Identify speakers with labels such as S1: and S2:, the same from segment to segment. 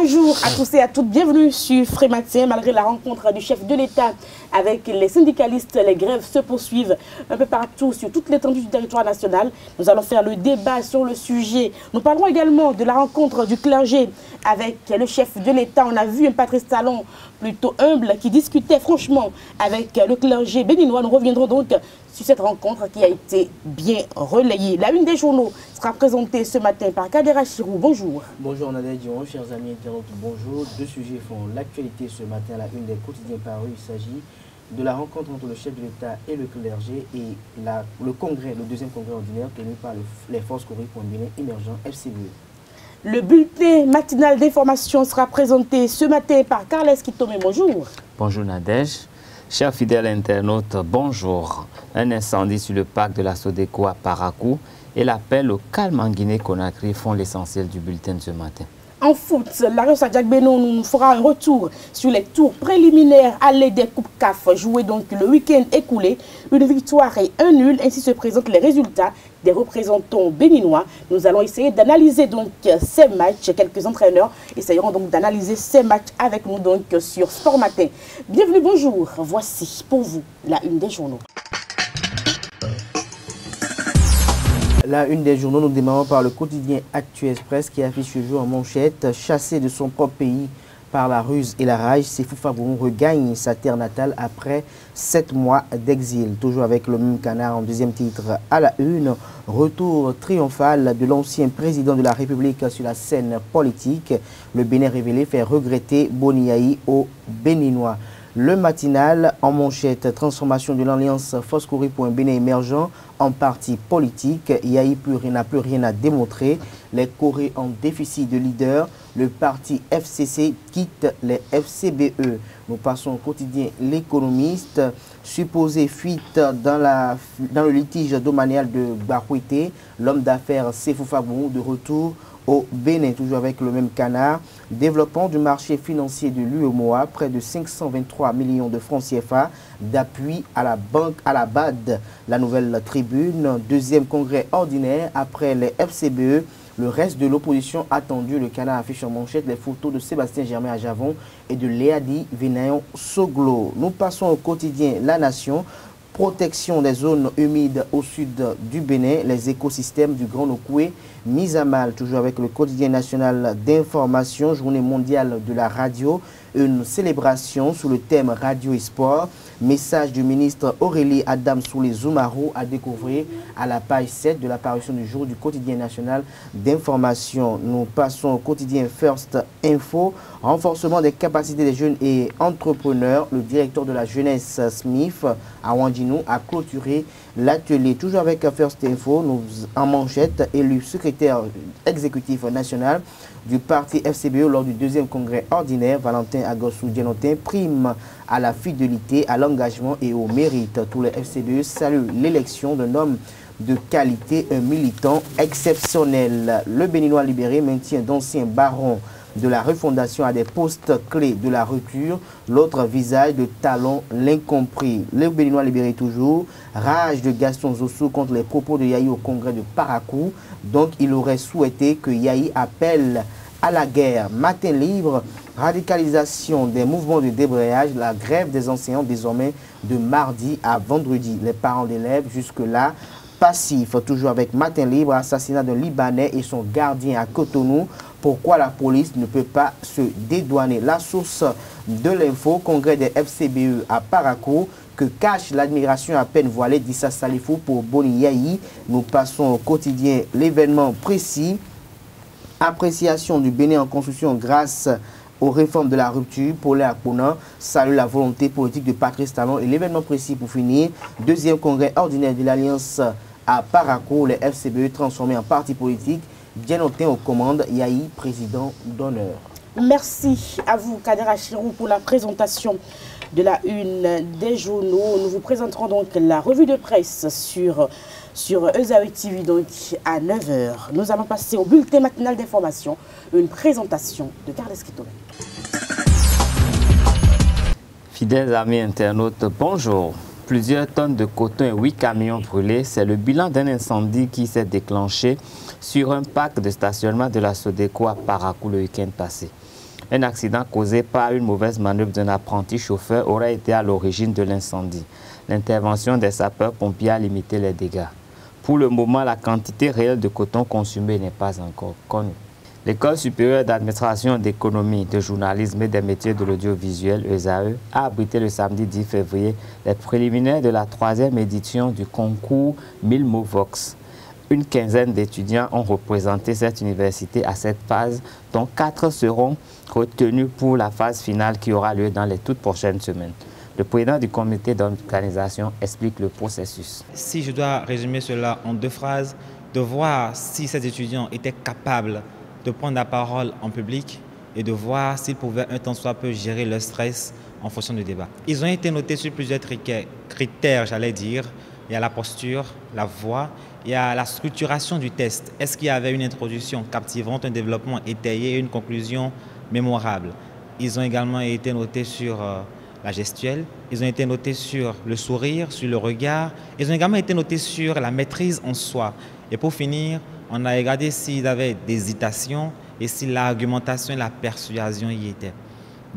S1: bonjour à tous et à toutes. Bienvenue sur Frématin. Malgré la rencontre du chef de l'État avec les syndicalistes, les grèves se poursuivent un peu partout sur toute l'étendue du territoire national. Nous allons faire le débat sur le sujet. Nous parlerons également de la rencontre du clergé avec le chef de l'État. On a vu un Patrice Talon plutôt humble qui discutait franchement avec le clergé béninois. Nous reviendrons donc sur cette rencontre qui a été bien relayée. La une des journaux sera présentée ce matin par Kadera Chirou. Bonjour.
S2: Bonjour Nadège Dion, chers amis internautes, bonjour. Deux sujets font l'actualité ce matin à la une des quotidiens parus. Il s'agit de la rencontre entre le chef de l'État et le clergé et le congrès, le deuxième congrès ordinaire tenu par les forces Cori pour un Bénin émergent FCBE. Le
S1: bulletin matinal d'information sera présenté ce matin par Carles Kitome. Bonjour.
S3: Bonjour Nadège. Chers fidèles internautes, bonjour. Un incendie sur le parc de la Sodeco à Parakou et l'appel au calme en Guinée-Conakry font l'essentiel du bulletin de ce matin.
S1: En foot, l'Arion Sadiak Beno nous fera un retour sur les tours préliminaires à l'aide des Coupes CAF jouées donc le week-end écoulé. Une victoire et un nul, ainsi se présentent les résultats des représentants béninois. Nous allons essayer d'analyser donc ces matchs. Quelques entraîneurs essayeront donc d'analyser ces matchs avec nous donc sur Sport Matin. Bienvenue, bonjour. Voici pour vous la une des journaux.
S2: La une des journaux, nous démarrons par le quotidien Actu Express qui affiche ce jour en manchette. Chassé de son propre pays par la ruse et la rage, Séfou Fabouron regagne sa terre natale après 7 mois d'exil. Toujours avec le même canard en deuxième titre à la une. Retour triomphal de l'ancien président de la République sur la scène politique. Le Bénin révélé fait regretter Boniaï aux Béninois. Le matinal en manchette, transformation de l'alliance Foscori pour un Bénin émergent en parti politique. Yahi n'a plus rien à démontrer. Les Corées en déficit de leader. Le parti FCC quitte les FCBE. Nous passons au quotidien L'Économiste. Supposée fuite dans le litige domanial de Barouité. L'homme d'affaires Séfou Fabouron de retour au Bénin, toujours avec le même canard. Développement du marché financier de l'UEMOA, près de 523 millions de francs CFA d'appui à la banque à la BAD. La nouvelle tribune, deuxième congrès ordinaire après les FCBE. Le reste de l'opposition attendu, le canard affiche en manchette les photos de Sébastien Germain à Javon et de Léadi Vénayon Soglo. Nous passons au quotidien La Nation. Protection des zones humides au sud du Bénin, les écosystèmes du Grand Nokoué mis à mal, toujours avec le quotidien national d'information, journée mondiale de la radio, une célébration sous le thème radio et sport. Message du ministre Aurélie Adam Soulé Zoumaro à découvrir à la page 7 de l'apparition du jour du quotidien national d'information. Nous passons au quotidien First Info. Renforcement des capacités des jeunes et entrepreneurs. Le directeur de la jeunesse Smith à Wandinou a clôturé l'atelier. Toujours avec First Info, nous en manchette, élu secrétaire exécutif national du parti FCBE lors du deuxième congrès ordinaire. Valentin Agossou-Dianotin prime à la fidélité, à l'engagement et au mérite. Tous les FCBE saluent l'élection d'un homme de qualité, un militant exceptionnel. Le Béninois libéré maintient d'anciens barons de la refondation à des postes clés de la rupture. L'autre visage de Talon, l'incompris. Le Béninois libéré toujours. Rage de Gaston Zossou contre les propos de Yahi au congrès de Parakou. Donc il aurait souhaité que Yahi appelle à la guerre. Matin libre, radicalisation des mouvements de débrayage, la grève des enseignants désormais de mardi à vendredi. Les parents d'élèves jusque-là passifs. Toujours avec Matin libre, assassinat d'un Libanais et son gardien à Cotonou. Pourquoi la police ne peut pas se dédouaner? La source de l'info, congrès des FCBE à Parakou, que cache l'admiration à peine voilée d'Issa Salifou pour Boni Yahi. Nous passons au quotidien l'événement précis. Appréciation du Bénin en construction grâce aux réformes de la rupture. Paulin Akpona salue la volonté politique de Patrice Talon. Et l'événement précis pour finir, deuxième congrès ordinaire de l'Alliance à Parakou, les FCBE transformés en parti politique. Dianotin aux commandes, Yahi, président d'honneur.
S1: Merci à vous, Kadera Chirou, pour la présentation de la une des journaux. Nous vous présenterons donc la revue de presse sur Ezaoui TV donc à 9 h. Nous allons passer au bulletin matinal d'information, une présentation de Carles Kitome.
S3: Fidèles amis internautes, bonjour. Plusieurs tonnes de coton et 8 camions brûlés, c'est le bilan d'un incendie qui s'est déclenché sur un parc de stationnement de la Sodeco à Parakou le week-end passé. Un accident causé par une mauvaise manœuvre d'un apprenti chauffeur aurait été à l'origine de l'incendie. L'intervention des sapeurs-pompiers a limité les dégâts. Pour le moment, la quantité réelle de coton consumé n'est pas encore connue. L'École supérieure d'administration, d'économie, de journalisme et des métiers de l'audiovisuel, ESAE, a abrité le samedi 10 février les préliminaires de la 3e édition du concours 1000 mots Vox. Une quinzaine d'étudiants ont représenté cette université à cette phase, dont 4 seront retenus pour la phase finale qui aura lieu dans les toutes prochaines semaines. Le président du comité d'organisation explique le processus.
S4: Si je dois résumer cela en 2 phrases, de voir si ces étudiants étaient capables de prendre la parole en public et de voir s'ils pouvaient un tant soit peu gérer leur stress en fonction du débat. Ils ont été notés sur plusieurs critères, j'allais dire. Il y a la posture, la voix, il y a la structuration du test. Est-ce qu'il y avait une introduction captivante, un développement étayé et une conclusion mémorable? Ils ont également été notés sur la gestuelle, ils ont été notés sur le sourire, sur le regard, ils ont également été notés sur la maîtrise en soi. Et pour finir, on a regardé s'ils avaient des hésitations et si l'argumentation et la persuasion y étaient.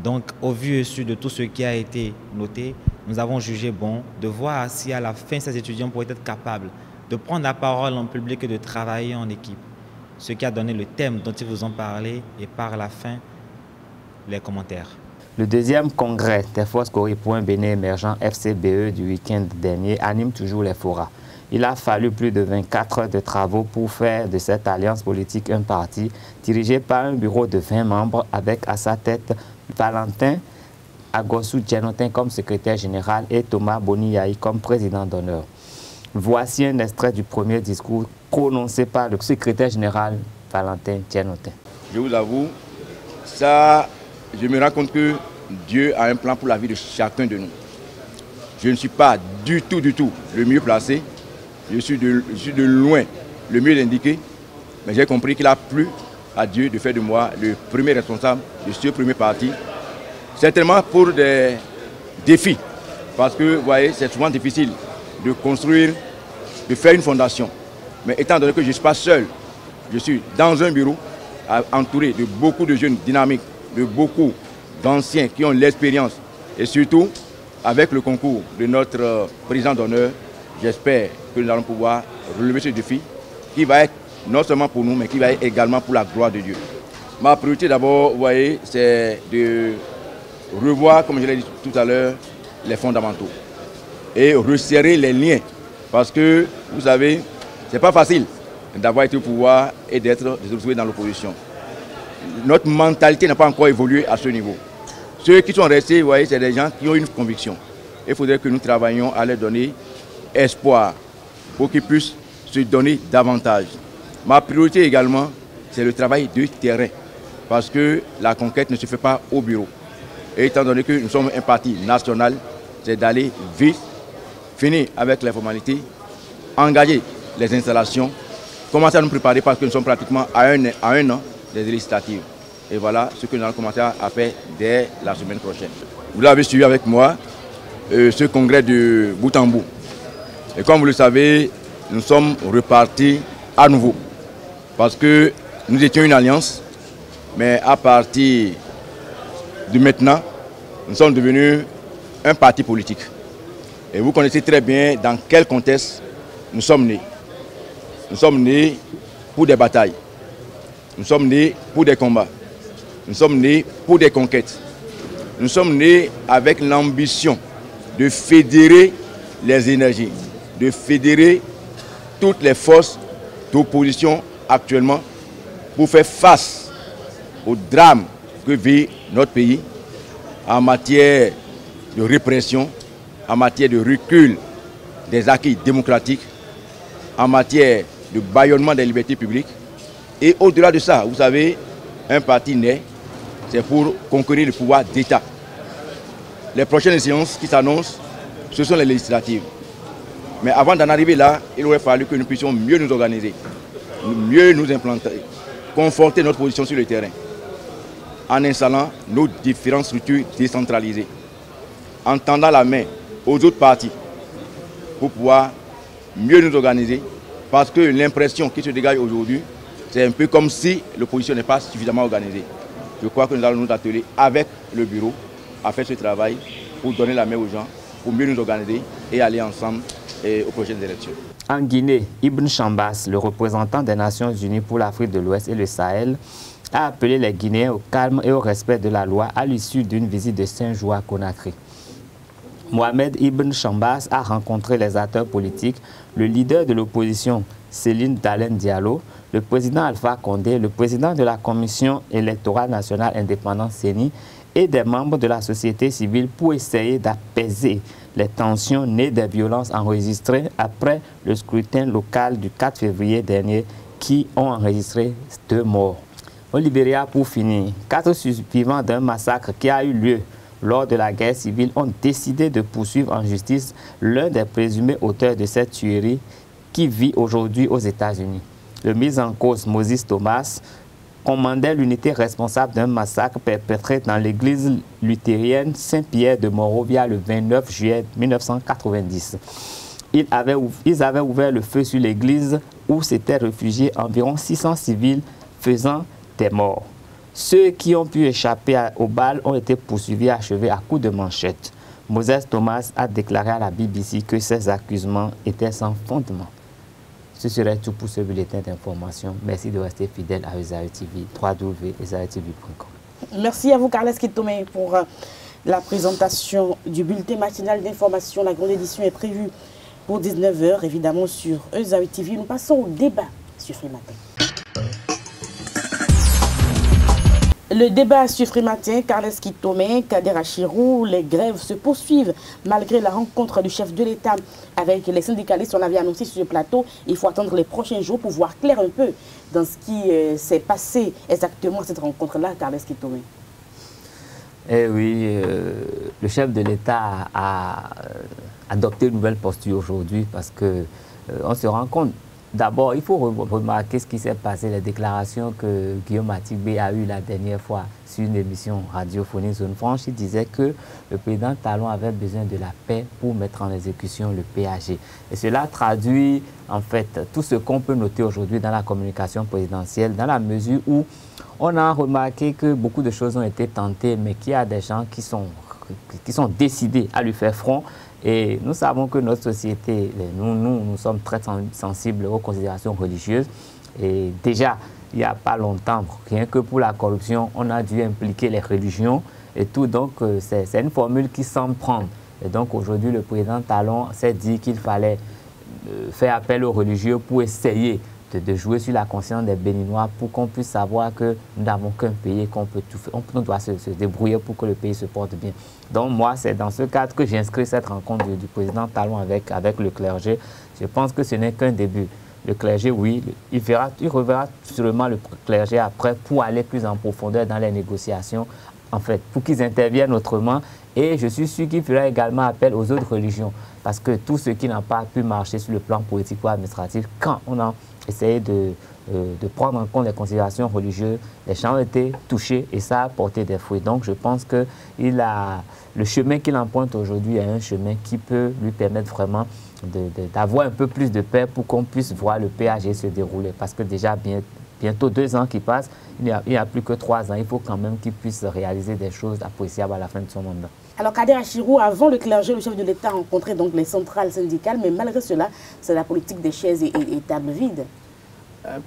S4: Donc, au vu et su de tout ce qui a été noté, nous avons jugé bon de voir si à la fin ces étudiants pourraient être capables de prendre la parole en public et de travailler en équipe. Ce qui a donné le thème dont ils vous ont parlé et par la fin, les commentaires.
S3: Le 2e congrès des forces Coripoint Bénin émergent FCBE du week-end dernier anime toujours les forats. Il a fallu plus de 24 heures de travaux pour faire de cette alliance politique un parti dirigé par un bureau de 20 membres avec à sa tête Valentin Agossou Djenotin comme secrétaire général et Thomas Boniaï comme président d'honneur. Voici un extrait du premier discours prononcé par le secrétaire général Valentin Djenotin.
S5: Je vous avoue, ça, je me rends compte que Dieu a un plan pour la vie de chacun de nous. Je ne suis pas du tout le mieux placé. Je suis de loin le mieux indiqué, mais j'ai compris qu'il a plu à Dieu de faire de moi le premier responsable de ce premier parti. Certainement pour des défis, parce que vous voyez, c'est souvent difficile de construire, de faire une fondation. Mais étant donné que je ne suis pas seul, je suis dans un bureau entouré de beaucoup de jeunes dynamiques, de beaucoup d'anciens qui ont l'expérience et surtout avec le concours de notre président d'honneur, j'espère que nous allons pouvoir relever ce défi qui va être non seulement pour nous, mais qui va être également pour la gloire de Dieu. Ma priorité d'abord, vous voyez, c'est de revoir, comme je l'ai dit tout à l'heure, les fondamentaux et resserrer les liens. Parce que, vous savez, ce n'est pas facile d'avoir été au pouvoir et de se retrouver dans l'opposition. Notre mentalité n'a pas encore évolué à ce niveau. Ceux qui sont restés, vous voyez, c'est des gens qui ont une conviction. Il faudrait que nous travaillions à leur donner espoir pour qu'ils puissent se donner davantage. Ma priorité également, c'est le travail de terrain. Parce que la conquête ne se fait pas au bureau. Et étant donné que nous sommes un parti national, c'est d'aller vite, finir avec les formalités, engager les installations, commencer à nous préparer parce que nous sommes pratiquement à un an des législatives. Et voilà ce que nous allons commencer à faire dès la semaine prochaine. Vous l'avez suivi avec moi, ce congrès de bout en bout. Et comme vous le savez, nous sommes repartis à nouveau. Parce que nous étions une alliance, mais à partir de maintenant, nous sommes devenus un parti politique. Et vous connaissez très bien dans quel contexte nous sommes nés. Nous sommes nés pour des batailles. Nous sommes nés pour des combats. Nous sommes nés pour des conquêtes. Nous sommes nés avec l'ambition de fédérer les énergies, de fédérer toutes les forces d'opposition actuellement pour faire face au drame que vit notre pays en matière de répression, en matière de recul des acquis démocratiques, en matière de bâillonnement des libertés publiques. Et au-delà de ça, vous savez, un parti naît, c'est pour conquérir le pouvoir d'État. Les prochaines séances qui s'annoncent, ce sont les législatives. Mais avant d'en arriver là, il aurait fallu que nous puissions mieux nous organiser, mieux nous implanter, conforter notre position sur le terrain, en installant nos différentes structures décentralisées, en tendant la main aux autres partis pour pouvoir mieux nous organiser, parce que l'impression qui se dégage aujourd'hui, c'est un peu comme si l'opposition n'est pas suffisamment organisée. Je crois que nous allons nous atteler avec le bureau à faire ce travail pour donner la main aux gens, pour mieux nous organiser et aller ensemble aux prochaines élections.
S3: En Guinée, Ibn Chambas, le représentant des Nations Unies pour l'Afrique de l'Ouest et le Sahel, a appelé les Guinéens au calme et au respect de la loi à l'issue d'une visite de 5 jours à Conakry. Mohamed Ibn Chambas a rencontré les acteurs politiques, le leader de l'opposition, Céline Dalen Diallo, le président Alpha Condé, le président de la Commission électorale nationale indépendante CENI et des membres de la société civile pour essayer d'apaiser les tensions nées des violences enregistrées après le scrutin local du 4 février dernier qui ont enregistré 2 morts. Au Libéria, pour finir, 4 survivants d'un massacre qui a eu lieu lors de la guerre civile ont décidé de poursuivre en justice l'un des présumés auteurs de cette tuerie qui vit aujourd'hui aux États-Unis. Le mis en cause, Moses Thomas, commandait l'unité responsable d'un massacre perpétré dans l'église luthérienne Saint-Pierre de Monrovia le 29 juillet 1990. Ils avaient ouvert le feu sur l'église où s'étaient réfugiés environ 600 civils, faisant des morts. Ceux qui ont pu échapper aux balles ont été poursuivis et achevés à coups de manchette. Moses Thomas a déclaré à la BBC que ces accusements étaient sans fondement. Ce serait tout pour ce bulletin d'information. Merci de rester fidèle à Esaü TV, www.esaütv.com.
S1: Merci à vous, Carles Kitome, pour la présentation du bulletin matinal d'information. La grande édition est prévue pour 19 h, évidemment, sur Esaü TV. Nous passons au débat sur Frématin. Le débat sur Frématin, Carles Kitome, Kader Achirou, les grèves se poursuivent malgré la rencontre du chef de l'État avec les syndicalistes. On avait annoncé sur ce plateau, il faut attendre les prochains jours pour voir clair un peu dans ce qui s'est passé exactement à cette rencontre-là, Carles Kitome.
S3: Eh oui, le chef de l'État a adopté une nouvelle posture aujourd'hui parce qu'on se rend compte. D'abord, il faut remarquer ce qui s'est passé, les déclarations que Guillaume Atibé a eues la dernière fois sur une émission radiophonique Zone Franche. Il disait que le président Talon avait besoin de la paix pour mettre en exécution le PAG. Et cela traduit en fait tout ce qu'on peut noter aujourd'hui dans la communication présidentielle, dans la mesure où on a remarqué que beaucoup de choses ont été tentées, mais qu'il y a des gens qui sont décidés à lui faire front. Et nous savons que notre société, nous sommes très sensibles aux considérations religieuses. Et déjà, il n'y a pas longtemps, rien que pour la corruption, on a dû impliquer les religions et tout. Donc, c'est une formule qui semble prendre. Et donc, aujourd'hui, le président Talon s'est dit qu'il fallait faire appel aux religieux pour essayer de jouer sur la conscience des Béninois pour qu'on puisse savoir que nous n'avons qu'un pays et qu'on peut tout faire. On doit se débrouiller pour que le pays se porte bien. Donc moi, c'est dans ce cadre que j'inscris cette rencontre du président Talon avec le clergé. Je pense que ce n'est qu'un début. Le clergé, oui, il reverra sûrement le clergé après pour aller plus en profondeur dans les négociations, en fait, pour qu'ils interviennent autrement. Et je suis sûr qu'il fera également appel aux autres religions. Parce que tout ce qui n'a pas pu marcher sur le plan politique ou administratif, quand on a essayé de prendre en compte les considérations religieuses, les gens ont été touchés et ça a porté des fruits. Donc je pense que le chemin qu'il emprunte aujourd'hui est un chemin qui peut lui permettre vraiment d'avoir un peu plus de paix pour qu'on puisse voir le PAG se dérouler. Parce que déjà bientôt 2 ans qui passent, il n'y a plus que 3 ans. Il faut quand même qu'il puisse réaliser des choses appréciables à la fin de son mandat.
S1: Alors Kader Achirou, avant le clergé, le chef de l'État rencontrait donc les centrales syndicales, mais malgré cela, c'est la politique des chaises et tables vides.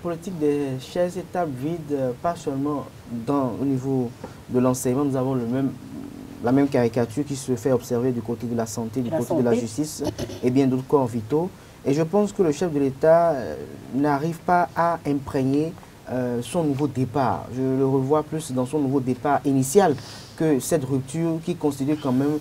S2: Politique des chaises et tables vides, pas seulement au niveau de l'enseignement, nous avons la même caricature qui se fait observer du côté de la santé, du côté de la justice et bien d'autres corps vitaux. Et je pense que le chef de l'État n'arrive pas à imprégner son nouveau départ. Je le revois plus dans son nouveau départ initial que cette rupture qui constitue quand même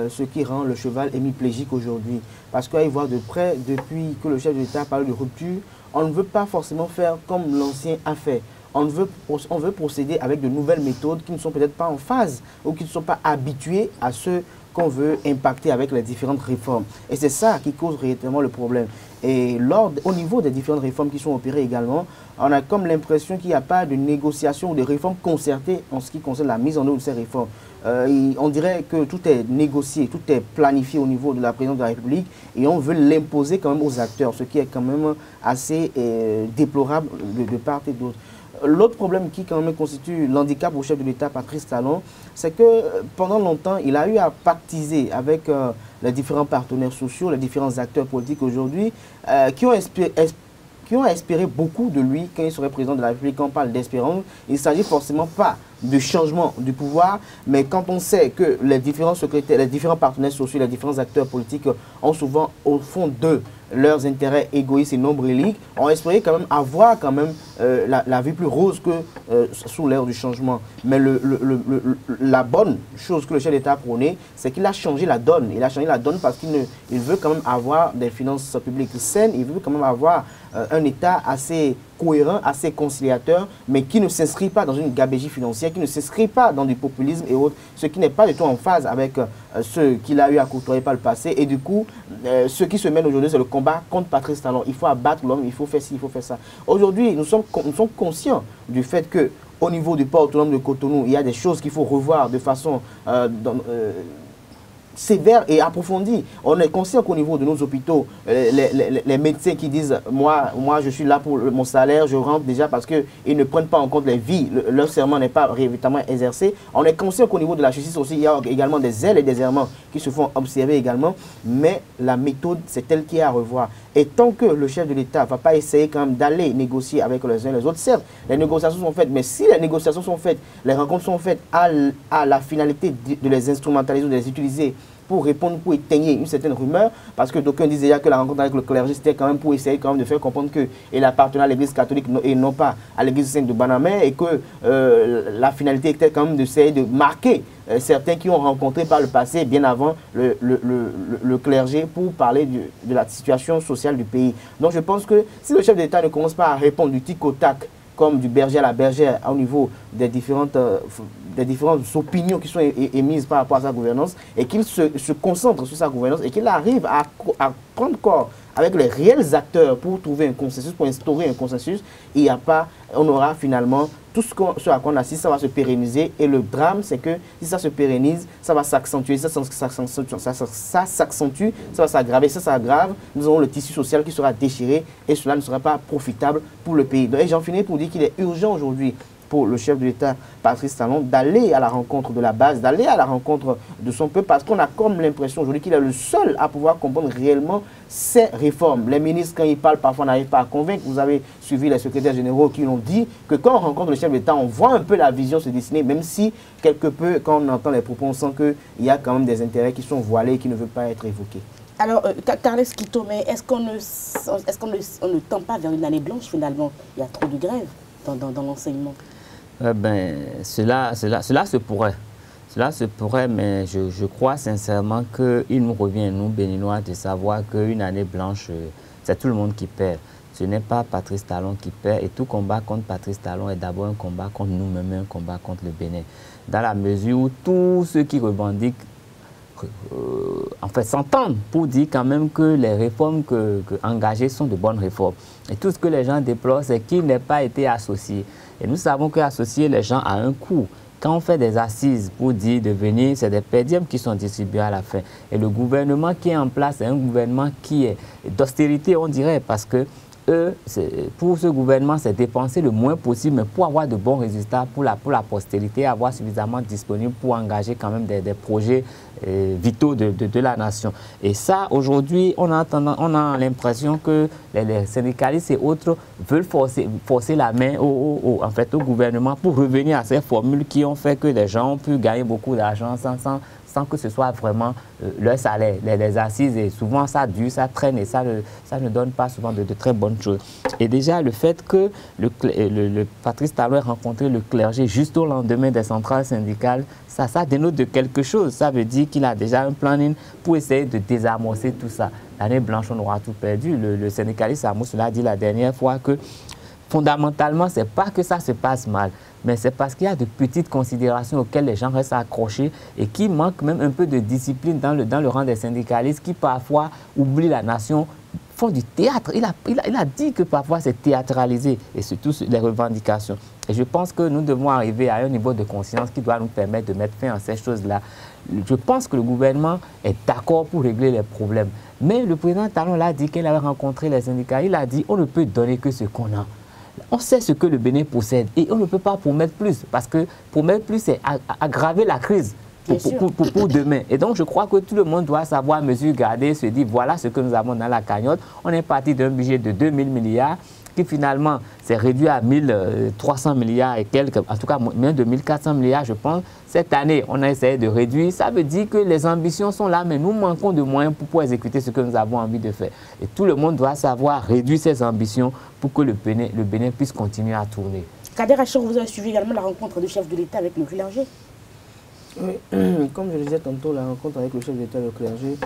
S2: ce qui rend le cheval hémiplégique aujourd'hui. Parce qu'à y voir de près, depuis que le chef de l'État parle de rupture, on ne veut pas forcément faire comme l'ancien a fait. On veut procéder avec de nouvelles méthodes qui ne sont peut-être pas en phase ou qui ne sont pas habituées à ce qu'on veut impacter avec les différentes réformes. Et c'est ça qui cause réellement le problème. Et au niveau des différentes réformes qui sont opérées également, on a comme l'impression qu'il n'y a pas de négociation ou de réformes concertées en ce qui concerne la mise en œuvre de ces réformes. On dirait que tout est négocié, tout est planifié au niveau de la présidence de la République et on veut l'imposer quand même aux acteurs, ce qui est quand même assez déplorable de part et d'autre. l'autre problème qui quand même constitue l'handicap au chef de l'État, Patrice Talon, c'est que pendant longtemps, il a eu à pactiser avec les différents partenaires sociaux, les différents acteurs politiques aujourd'hui, qui ont espéré beaucoup de lui quand il serait président de la République. Quand on parle d'espérance, il ne s'agit forcément pas de changement du pouvoir, mais quand on sait que les différents secrétaires, les différents partenaires sociaux, les différents acteurs politiques ont souvent au fond d'eux leurs intérêts égoïstes et nombriliques, on espérait quand même avoir la vie plus rose que sous l'ère du changement. Mais la bonne chose que le chef d'État a prôné, c'est qu'il a changé la donne. Il a changé la donne parce qu'il veut quand même avoir des finances publiques saines, il veut quand même avoir un État assez cohérent, assez conciliateur, mais qui ne s'inscrit pas dans une gabégie financière, qui ne s'inscrit pas dans du populisme et autres, ce qui n'est pas du tout en phase avec ce qu'il a eu à côtoyer par le passé. Et du coup, ce qui se mène aujourd'hui, c'est le combat contre Patrice Talon. Il faut abattre l'homme, il faut faire ci, il faut faire ça. Aujourd'hui, nous sommes conscients du fait que au niveau du port autonome de Cotonou, il y a des choses qu'il faut revoir de façon sévère et approfondie. On est conscient qu'au niveau de nos hôpitaux, les médecins qui disent moi je suis là pour mon salaire, je rentre déjà parce qu'ils ne prennent pas en compte les vies, leur serment n'est pas véritablement exercé. On est conscient qu'au niveau de la justice aussi, il y a également des ailes et des errements qui se font observer également, mais la méthode, c'est elle qui est à revoir. Et tant que le chef de l'État ne va pas essayer quand même d'aller négocier avec les uns et les autres, certes, les négociations sont faites, mais si les négociations sont faites, les rencontres sont faites à la finalité de les instrumentaliser ou de les utiliser pour répondre, pour éteigner une certaine rumeur, parce que d'aucuns disaient déjà que la rencontre avec le clergé, c'était quand même pour essayer quand même de faire comprendre qu'il appartenait à l'église catholique et non pas à l'église sainte de Banamé, et que la finalité était quand même d'essayer de marquer certains qui ont rencontré par le passé, bien avant le clergé, pour parler de la situation sociale du pays. Donc je pense que si le chef d'État ne commence pas à répondre du tic au tac, comme du berger à la bergère au niveau des différentes opinions qui sont émises par rapport à sa gouvernance, et qu'il se concentre sur sa gouvernance et qu'il arrive à prendre corps avec les réels acteurs pour trouver un consensus, pour instaurer un consensus, on aura finalement tout ce à quoi on assiste, ça va se pérenniser. Et le drame, c'est que si ça se pérennise, ça va s'accentuer, ça s'accentue, ça va s'aggraver, ça s'aggrave, nous aurons le tissu social qui sera déchiré et cela ne sera pas profitable pour le pays. Donc, j'en finis pour dire qu'il est urgent aujourd'hui pour le chef de l'État, Patrice Talon, d'aller à la rencontre de la base, d'aller à la rencontre de son peuple, parce qu'on a comme l'impression aujourd'hui qu'il est le seul à pouvoir comprendre réellement ces réformes. Les ministres, quand ils parlent, parfois n'arrivent pas à convaincre. Vous avez suivi les secrétaires généraux qui l'ont dit, que quand on rencontre le chef de l'État, on voit un peu la vision se dessiner, même si quelque peu, quand on entend les propos, on sent qu'il y a quand même des intérêts qui sont voilés et qui ne veulent pas être évoqués.
S1: Alors, Carles Kitome, est-ce qu'on ne tend pas vers une année blanche finalement? Il y a trop de grèves dans l'enseignement.
S3: Cela se pourrait. Cela se pourrait, mais je crois sincèrement qu'il nous revient, nous, Béninois, de savoir qu'une année blanche, c'est tout le monde qui perd. Ce n'est pas Patrice Talon qui perd. Et tout combat contre Patrice Talon est d'abord un combat contre nous-mêmes, un combat contre le Bénin. Dans la mesure où tous ceux qui revendiquent, en fait, s'entendent pour dire quand même que les réformes engagées sont de bonnes réformes. Et tout ce que les gens déplorent, c'est qu'il n'ait pas été associé. Et nous savons qu'associer les gens à un coût, quand on fait des assises pour dire de venir, c'est des pédiums qui sont distribués à la fin. Et le gouvernement qui est en place est un gouvernement qui est d'austérité, on dirait, parce que pour ce gouvernement, c'est dépenser le moins possible, mais pour avoir de bons résultats pour la postérité, avoir suffisamment disponible pour engager quand même des projets vitaux de la nation. Et ça, aujourd'hui, on a l'impression que les syndicalistes et autres veulent forcer la main au gouvernement pour revenir à ces formules qui ont fait que les gens ont pu gagner beaucoup d'argent sans que ce soit vraiment leur salaire. Les assises, et souvent ça dure, ça traîne et ça ne donne pas souvent de très bonnes choses. Et déjà, le fait que le Patrice Talon ait rencontré le clergé juste au lendemain des centrales syndicales, ça dénote de quelque chose. Ça veut dire qu'il a déjà un planning pour essayer de désamorcer tout ça. L'année blanche, on aura tout perdu. Le syndicaliste Amous l'a dit la dernière fois que fondamentalement, ce n'est pas que ça se passe mal, mais c'est parce qu'il y a de petites considérations auxquelles les gens restent accrochés et qui manquent même un peu de discipline dans le rang des syndicalistes qui parfois oublient la nation, font du théâtre. Il a dit que parfois c'est théâtralisé, et surtout les revendications. Et je pense que nous devons arriver à un niveau de conscience qui doit nous permettre de mettre fin à ces choses-là. Je pense que le gouvernement est d'accord pour régler les problèmes. Mais le président Talon l'a dit qu'il avait rencontré les syndicats. Il a dit on ne peut donner que ce qu'on a. On sait ce que le Bénin possède et on ne peut pas promettre plus parce que promettre plus, c'est aggraver la crise pour demain. Et donc, je crois que tout le monde doit savoir mesure garder, se dire voilà ce que nous avons dans la cagnotte. On est parti d'un budget de 2000 milliards qui finalement s'est réduit à 1300 milliards et quelques, en tout cas moins de 1400 milliards, je pense. Cette année, on a essayé de réduire. Ça veut dire que les ambitions sont là, mais nous manquons de moyens pour pouvoir exécuter ce que nous avons envie de faire. Et tout le monde doit savoir réduire ses ambitions pour que le Bénin puisse continuer à tourner.
S1: Kader Achirou, vous avez suivi également la rencontre du chef de l'État avec le clergé.
S2: Oui, comme je le disais tantôt, la rencontre avec le chef de l'État et le clergé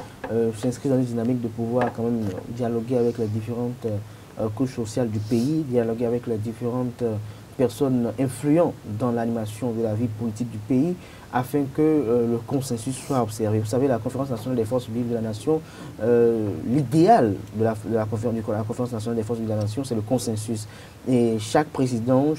S2: s'inscrit dans une dynamique de pouvoir quand même dialoguer avec les différentes couches sociales du pays, dialoguer avec les différentes personnes influentes dans l'animation de la vie politique du pays, afin que le consensus soit observé. Vous savez, la Conférence nationale des forces vives de la nation, l'idéal de la Conférence nationale des forces vives de la nation, c'est le consensus. Et chaque président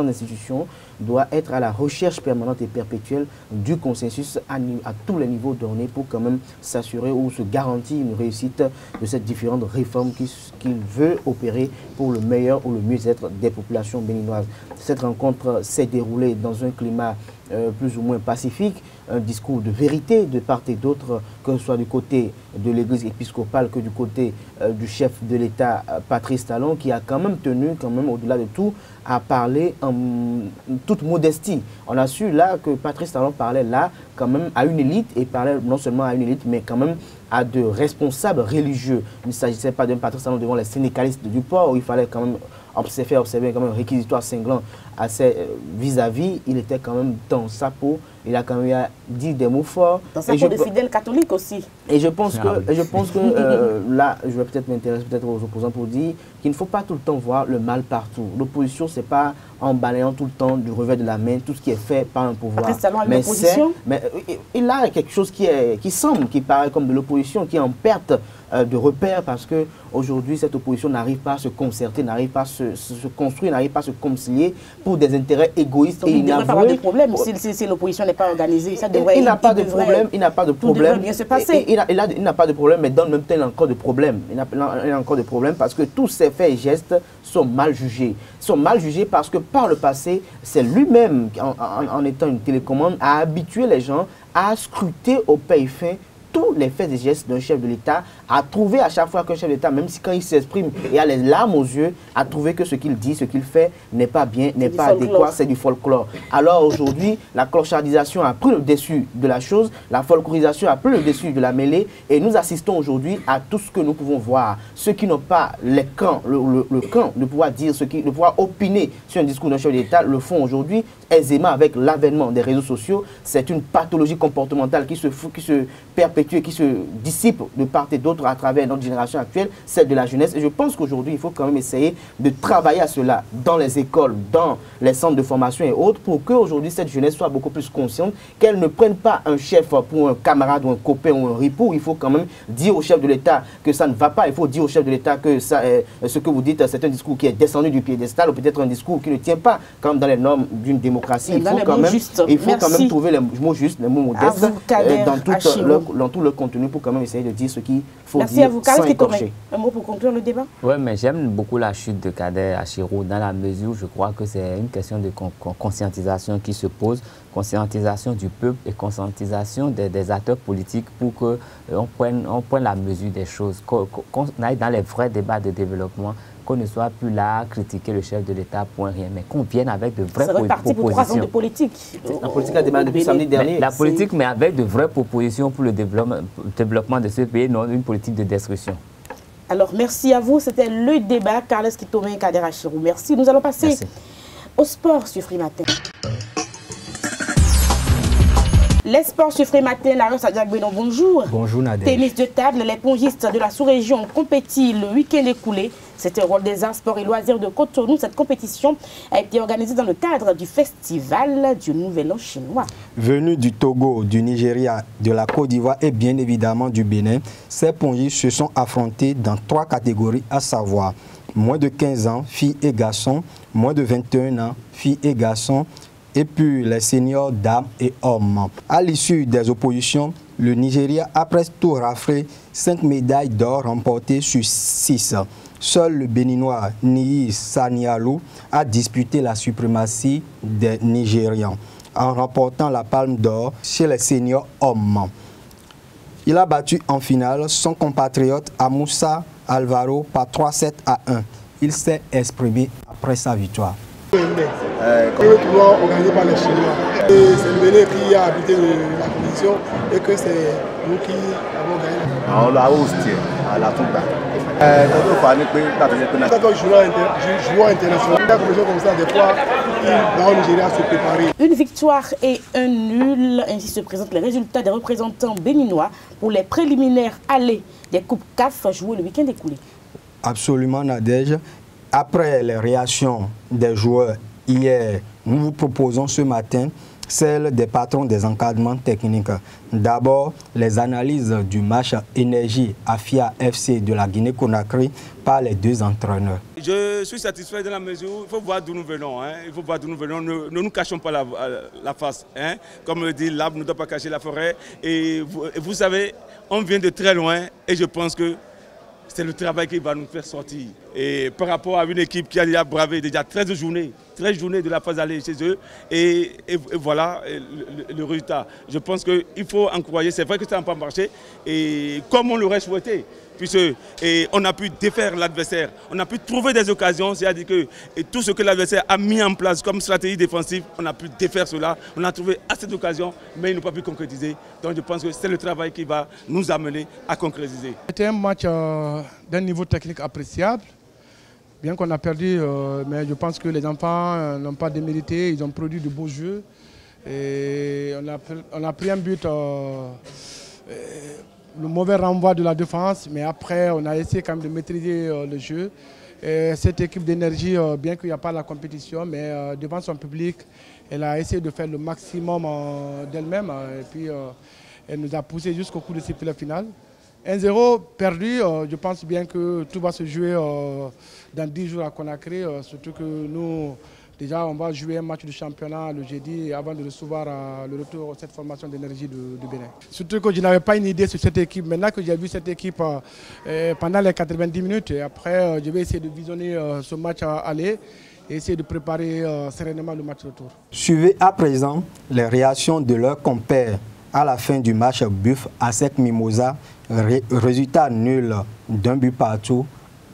S2: d'institution doit être à la recherche permanente et perpétuelle du consensus à tous les niveaux donnés pour quand même s'assurer ou se garantir une réussite de ces différentes réformes qu'il veut opérer pour le meilleur ou le mieux-être des populations béninoises. Cette rencontre s'est déroulée dans un climat plus ou moins pacifique, un discours de vérité de part et d'autre, que ce soit du côté de l'église épiscopale que du côté du chef de l'État, Patrice Talon, qui a quand même tenu, au-delà de tout, à parler en toute modestie. On a su là que Patrice Talon parlait là quand même à une élite, et parlait non seulement à une élite, mais quand même à de responsables religieux. Il ne s'agissait pas d'un Patrice Talon devant les syndicalistes du port, où il fallait quand même observer comme un réquisitoire cinglant vis-à-vis. Il était quand même dans sa peau, il a quand même dit des mots forts.
S1: Dans sa peau de fidèles catholiques aussi.
S2: Et je pense que là, je vais peut-être m'intéresser aux opposants pour dire qu'il ne faut pas tout le temps voir le mal partout. L'opposition, c'est pas en balayant tout le temps du revers de la main tout ce qui est fait par un pouvoir.
S1: Mais
S2: il a quelque chose qui paraît comme de l'opposition, qui est en perte de repère, parce que aujourd'hui cette opposition n'arrive pas à se concerter, n'arrive pas à se construire, n'arrive pas à se concilier pour des intérêts égoïstes.
S1: Donc, il ne devrait pas avoir de problème si l'opposition n'est pas organisée. Il
S2: n'a pas de problème. Il n'a pas de problème.
S1: Tout devrait bien se passer.
S2: Il n'a pas de problème, mais dans le même temps, il a encore de problème. Il a encore de problème parce que tous ces faits et gestes sont mal jugés. Ils sont mal jugés parce que par le passé, c'est lui-même, en étant une télécommande, a habitué les gens à scruter au paille fin tous les faits et gestes d'un chef de l'État, à trouver à chaque fois qu'un chef d'État, même si quand il s'exprime et a les larmes aux yeux, à trouver que ce qu'il dit, ce qu'il fait n'est pas bien, n'est pas adéquat, c'est du folklore. Alors aujourd'hui, la clochardisation a pris le dessus de la chose, la folklorisation a pris le dessus de la mêlée, et nous assistons aujourd'hui à tout ce que nous pouvons voir. Ceux qui n'ont pas le camp de pouvoir dire de pouvoir opiner sur un discours d'un chef d'État le font aujourd'hui aisément avec l'avènement des réseaux sociaux. C'est une pathologie comportementale qui se perpétue et qui se dissipe de part et d'autre à travers notre génération actuelle, celle de la jeunesse. Et je pense qu'aujourd'hui, il faut quand même essayer de travailler à cela dans les écoles, dans les centres de formation et autres, pour qu'aujourd'hui, cette jeunesse soit beaucoup plus consciente, qu'elle ne prenne pas un chef pour un camarade ou un copain ou un ripou. Il faut quand même dire au chef de l'État que ça ne va pas. Il faut dire au chef de l'État que ce que vous dites, c'est un discours qui est descendu du piédestal, ou peut-être un discours qui ne tient pas comme dans les normes d'une démocratie. Il faut quand même trouver les mots justes, les mots modestes dans tout le contenu pour quand même essayer de dire ce qu'il faut dire sans écorcher.
S1: Un mot pour conclure le débat?
S3: Oui, mais j'aime beaucoup la chute de Kader Achirou dans la mesure où je crois que c'est une question de conscientisation qui se pose, conscientisation du peuple et conscientisation des acteurs politiques pour qu'on prenne la mesure des choses, qu'on aille dans les vrais débats de développement, qu'on ne soit plus là à critiquer le chef de l'État, point rien, mais qu'on vienne avec de vraies propositions.
S1: C'est reparti pour 3 ans de politique.
S2: La politique a démarré depuis samedi dernier.
S3: La politique, mais avec de vraies propositions pour le développement de ce pays, non une politique de destruction.
S1: Alors, merci à vous. C'était le débat. Carles Kitomé et Kader Achirou. Merci. Nous allons passer au sport sur Free Matin. Les sports sur Free Matin, Larry Sadiak-Benon, bonjour.
S6: Bonjour Nadège.
S1: Tennis de table, les pongistes de la sous-région ont compétit le week-end écoulé. C'était au rôle des arts, sports et loisirs de Cotonou. Cette compétition a été organisée dans le cadre du festival du Nouvel An chinois.
S6: Venus du Togo, du Nigeria, de la Côte d'Ivoire et bien évidemment du Bénin, ces pongistes se sont affrontés dans 3 catégories, à savoir moins de 15 ans, filles et garçons, moins de 21 ans, filles et garçons, et puis les seniors dames et hommes. À l'issue des oppositions, le Nigeria a presque tout raflé, 5 médailles d'or remportées sur 6. Seul le Béninois Niyi Sanialou a disputé la suprématie des Nigérians en remportant la palme d'or chez les seniors hommes. Il a battu en finale son compatriote Amoussa Alvaro par 3-7 à 1. Il s'est exprimé après sa victoire.
S7: Le tournoi organisé par les Chinois. C'est le Bénin qui a habité la compétition et que c'est nous qui avons gagné.
S8: On l'a hosté à la Tonga.
S7: Joueur international, la compétition comme ça, des fois, il va au Nigeria se préparer.
S1: Une victoire et un nul, ainsi se présentent les résultats des représentants béninois pour les préliminaires allées des Coupes CAF jouées le week-end écoulé.
S6: Absolument, Nadège. Après les réactions des joueurs hier, nous vous proposons ce matin celle des patrons des encadrements techniques. D'abord, les analyses du match Énergie Afia FC de la Guinée-Conakry par les deux entraîneurs.
S9: Je suis satisfait dans la mesure où il faut voir d'où nous venons. Il faut voir d'où nous venons. Ne nous cachons pas la face. Comme le dit l'arbre ne doit pas cacher la forêt. Et vous savez, on vient de très loin et je pense que c'est le travail qui va nous faire sortir. Et par rapport à une équipe qui a déjà bravé déjà 13 journées de la phase aller chez eux, et voilà le résultat. Je pense qu'il faut encourager, c'est vrai que ça n'a pas marché, et comme on l'aurait souhaité, puisqu'on a pu défaire l'adversaire, on a pu trouver des occasions, c'est-à-dire que tout ce que l'adversaire a mis en place comme stratégie défensive, on a pu défaire cela, on a trouvé assez d'occasions, mais ils n'ont pas pu concrétiser. Donc je pense que c'est le travail qui va nous amener à concrétiser.
S7: C'était un match d'un niveau technique appréciable. Bien qu'on a perdu, mais je pense que les enfants n'ont pas démérité, ils ont produit de beaux jeux. Et on a pris un but, le mauvais renvoi de la défense, mais après on a essayé quand même de maîtriser le jeu. Et cette équipe d'Énergie, bien qu'il n'y a pas la compétition, mais devant son public, elle a essayé de faire le maximum d'elle-même. Et puis elle nous a poussé jusqu'au coup de sifflet final. 1-0 perdu, je pense bien que tout va se jouer dans 10 jours à Conakry, surtout que nous, déjà, on va jouer un match de championnat le jeudi avant de recevoir le retour de cette formation d'Énergie du Bénin. Surtout que je n'avais pas une idée sur cette équipe. Maintenant que j'ai vu cette équipe pendant les 90 minutes, et après, je vais essayer de visionner ce match à aller et essayer de préparer sereinement le match retour.
S6: Suivez à présent les réactions de leurs compères à la fin du match Buff à Sec Mimosa. Résultat nul d'un but partout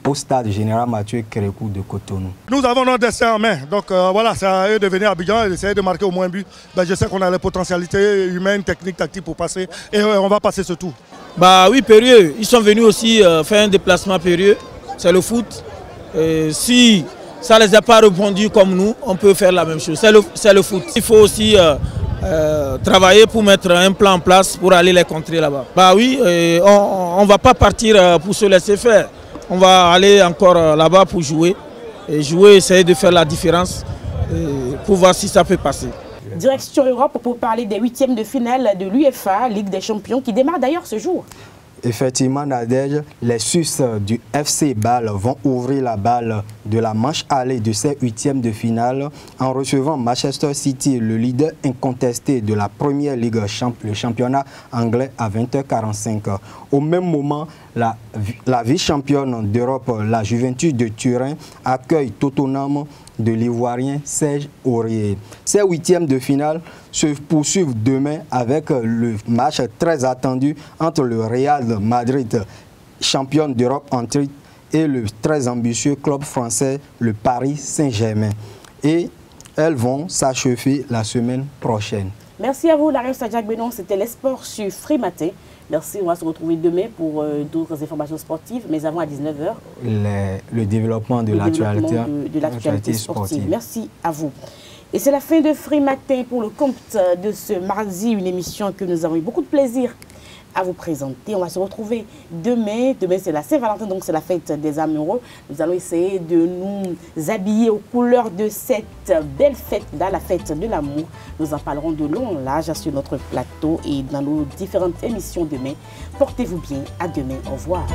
S6: au stade général Mathieu Kérékou de Cotonou.
S10: Nous avons notre destin en main, donc voilà, c'est à eux de venir à Abidjan et d'essayer de marquer au moins un but. Je sais qu'on a les potentialités humaines, techniques, tactiques pour passer et on va passer ce tour.
S11: Bah oui, périlleux. Ils sont venus aussi faire un déplacement périlleux. C'est le foot. Si ça ne les a pas répondu comme nous, on peut faire la même chose. C'est le foot. Il faut aussi travailler pour mettre un plan en place pour aller les contrer là-bas. Bah oui, on ne va pas partir pour se laisser faire. On va aller encore là-bas pour jouer. Et jouer, essayer de faire la différence pour voir si ça peut passer.
S1: Direction Europe pour parler des 8e de finale de l'UEFA, Ligue des Champions, qui démarre d'ailleurs ce jour.
S6: Effectivement, Nadège, les Suisses du FC Bâle vont ouvrir la balle de la manche allée de ces 8e de finale en recevant Manchester City, le leader incontesté de la première ligue, le championnat anglais, à 20h45. Au même moment, la vice-championne d'Europe, la Juventus de Turin, accueille Tottenham de l'Ivoirien Serge Aurier. Ces 8e de finale se poursuivent demain avec le match très attendu entre le Real Madrid, championne d'Europe en titre, et le très ambitieux club français, le Paris Saint-Germain. Et elles vont s'achever la semaine prochaine.
S1: Merci à vous, Larry Sadjak Benon. C'était les sports sur Frématin. Merci, on va se retrouver demain pour d'autres informations sportives, mais avant à 19h.
S6: Le développement de l'actualité sportive.
S1: Merci à vous. Et c'est la fin de Frématin pour le compte de ce mardi, une émission que nous avons eu beaucoup de plaisir à vous présenter. On va se retrouver demain. Demain, c'est la Saint-Valentin, donc c'est la fête des amoureux. Nous allons essayer de nous habiller aux couleurs de cette belle fête, dans la fête de l'amour. Nous en parlerons de long en large sur notre plateau et dans nos différentes émissions demain. Portez-vous bien. À demain. Au revoir.